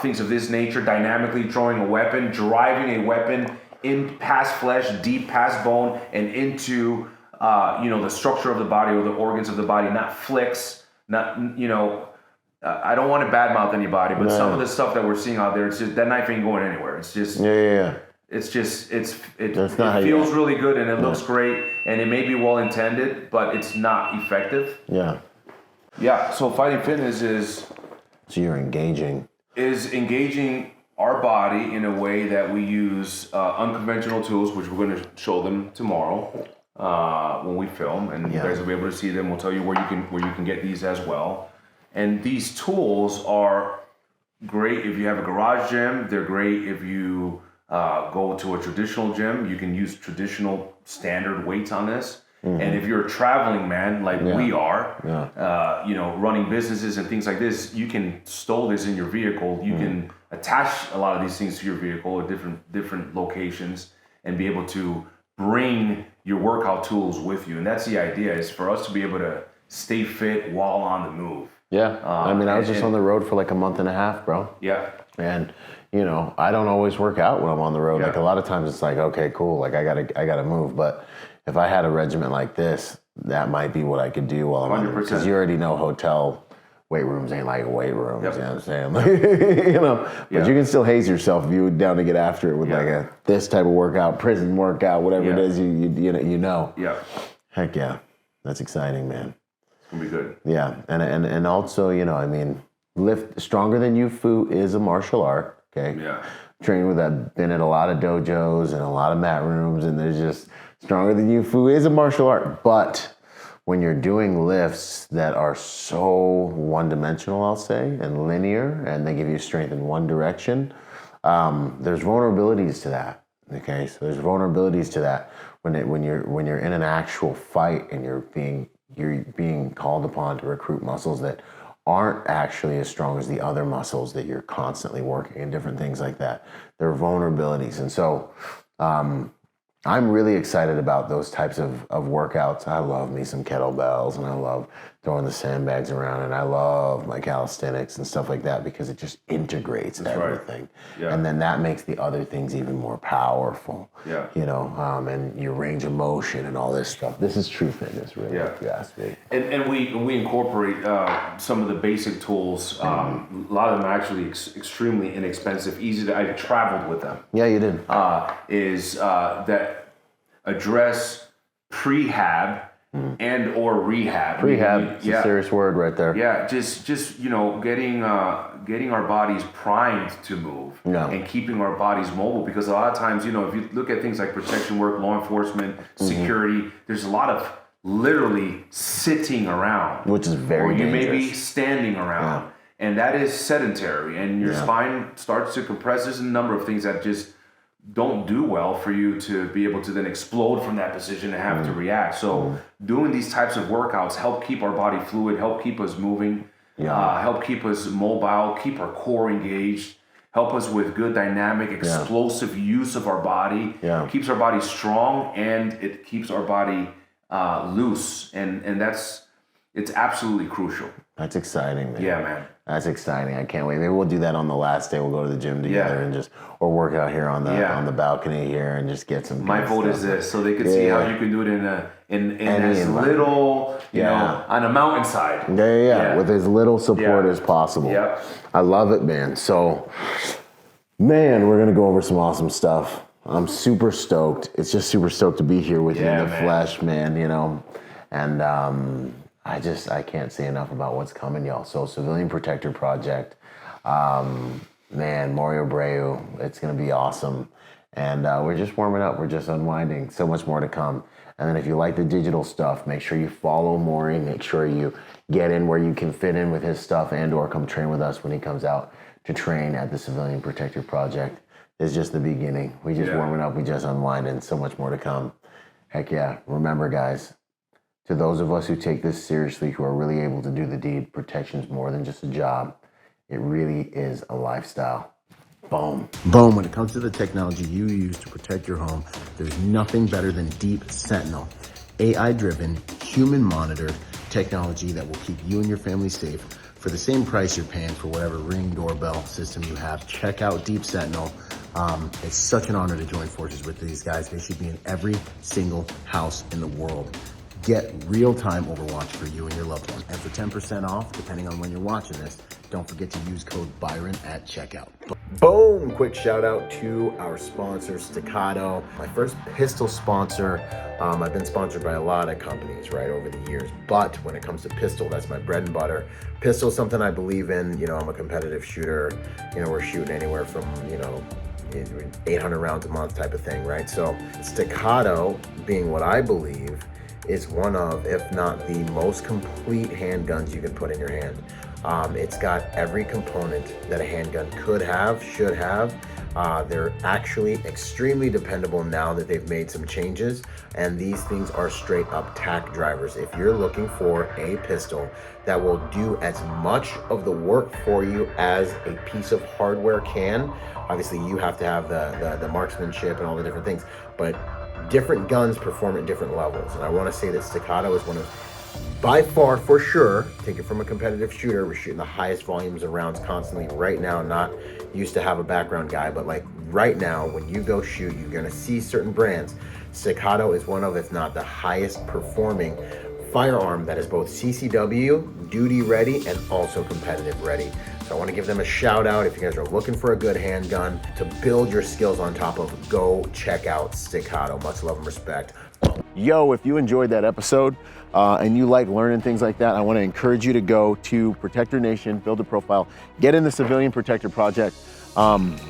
Things of this nature, dynamically drawing a weapon, driving a weapon in past flesh, deep past bone, and into the structure of the body or the organs of the body, not flicks, not, I don't want to badmouth anybody, but some of the stuff that we're seeing out there, it's just, that knife ain't going anywhere. It's just, it feels really good and it looks great and it may be well intended, but it's not effective. So fighting fitness is... So you're engaging. Is engaging our body in a way that we use unconventional tools, which we're going to show them tomorrow when we film, and you guys will be able to see them. We'll tell you where you can get these as well. And these tools are great if you have a garage gym. They're great if you go to a traditional gym. You can use traditional standard weights on this. And if you're a traveling man like we are, running businesses and things like this, you can stow this in your vehicle. You can attach a lot of these things to your vehicle at different locations and be able to bring your workout tools with you. And that's the idea, is for us to be able to stay fit while on the move. Yeah. I mean, I was just on the road for like a month and a half, bro. Yeah. And, I don't always work out when I'm on the road. Yeah. Like a lot of times it's like, okay, cool. Like I gotta move. But if I had a regimen like this, that might be what I could do while I'm on the road. Because you already know hotel weight rooms ain't like weight rooms. Yep. You know what I'm saying? But you can still haze yourself if you're down to get after it with like this type of workout, prison workout, whatever it is, you know. Yeah. Heck yeah. That's exciting, man. It's gonna be good. Yeah. And also, lift stronger than you fu is a martial art. Okay. Yeah. Trained with that, been in a lot of dojos and a lot of mat rooms, and there's just stronger than you fu is a martial art. But when you're doing lifts that are so one-dimensional, I'll say, and linear, and they give you strength in one direction, there's vulnerabilities to that. Okay, so there's vulnerabilities to that when you're in an actual fight and you're being called upon to recruit muscles that aren't actually as strong as the other muscles that you're constantly working and different things like that. There are vulnerabilities, and so I'm really excited about those types of workouts. I love me some kettlebells, and I love throwing the sandbags around, and I love my calisthenics and stuff like that because it just integrates everything. Right. Yeah. And then that makes the other things even more powerful. Yeah. And your range of motion and all this stuff. This is true fitness, really, if you ask me. And we incorporate some of the basic tools. A lot of them are actually extremely inexpensive, easy to. I've traveled with them. Yeah, you did. That address prehab and or rehab. Prehab is a serious word right there. Yeah, just getting our bodies primed to move and keeping our bodies mobile, because a lot of times, if you look at things like protection work, law enforcement, security, there's a lot of literally sitting around, which is very dangerous. Or you may be standing around, and that is sedentary, and your spine starts to compress. There's a number of things that just don't do well for you to be able to then explode from that position and have to react. So doing these types of workouts help keep our body fluid, help keep us moving, help keep us mobile, keep our core engaged, help us with good dynamic, explosive use of our body, keeps our body strong, and it keeps our body loose. And it's absolutely crucial. That's exciting, man. Yeah, man. That's exciting. I can't wait. Maybe we'll do that on the last day. We'll go to the gym together and or work out here on the balcony here and just get some. My vote is this, so they can see how you can do it in as little, on a mountainside. Yeah. With as little support as possible. Yeah. I love it, man. So, man, we're gonna go over some awesome stuff. I'm super stoked. It's just super stoked to be here with you in the flesh, man. And I can't say enough about what's coming, y'all. So Civilian Protector Project, Maury Abreu, it's going to be awesome. And we're just warming up. We're just unwinding. So much more to come. And then if you like the digital stuff, make sure you follow Maury. Make sure you get in where you can fit in with his stuff and or come train with us when he comes out to train at the Civilian Protector Project. It's just the beginning. We just warming up. We just unwinding. So much more to come. Heck yeah. Remember, guys, to those of us who take this seriously, who are really able to do the deed, protection's more than just a job. It really is a lifestyle. Boom. Boom. When it comes to the technology you use to protect your home, there's nothing better than Deep Sentinel. AI-driven, human-monitored technology that will keep you and your family safe for the same price you're paying for whatever Ring doorbell system you have. Check out Deep Sentinel. It's such an honor to join forces with these guys. They should be in every single house in the world. get real-time Overwatch for you and your loved one. And for 10% off, depending on when you're watching this, don't forget to use code Byron at checkout. Boom! Quick shout out to our sponsor, Staccato. My first pistol sponsor. I've been sponsored by a lot of companies, right, over the years. But when it comes to pistol, that's my bread and butter. Pistol is something I believe in. You know, I'm a competitive shooter. You know, we're shooting anywhere from, 800 rounds a month type of thing, right? So Staccato, being what I believe, is one of, if not the most complete handguns you can put in your hand. It's got every component that a handgun could have, should have. They're actually extremely dependable now that they've made some changes, and these things are straight up tack drivers. If you're looking for a pistol that will do as much of the work for you as a piece of hardware can, obviously you have to have the marksmanship and all the different things, but different guns perform at different levels. And I want to say that Staccato is one of, by far, for sure, take it from a competitive shooter, we're shooting the highest volumes of rounds constantly right now. Not used to have a background guy, but like right now, when you go shoot, you're gonna see certain brands. Staccato is one of, if not the highest performing firearm that is both CCW, duty ready, and also competitive ready. So I want to give them a shout out. If you guys are looking for a good handgun to build your skills on top of, go check out Staccato. Much love and respect. Yo, if you enjoyed that episode and you like learning things like that, I want to encourage you to go to Protector Nation, build a profile, get in the Civilian Protector Project.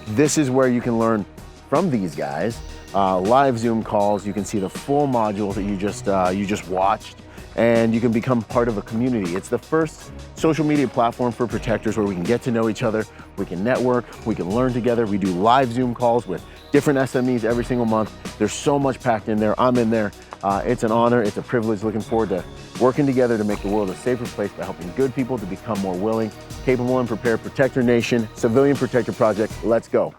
This is where you can learn from these guys, live Zoom calls. You can see the full modules that you just watched, and you can become part of a community. It's the first social media platform for protectors where we can get to know each other, we can network, we can learn together. We do live Zoom calls with different SMEs every single month. There's so much packed in there. I'm in there. It's an honor, it's a privilege. Looking forward to working together to make the world a safer place by helping good people to become more willing, capable, and prepared. Protector Nation, Civilian Protector Project, let's go.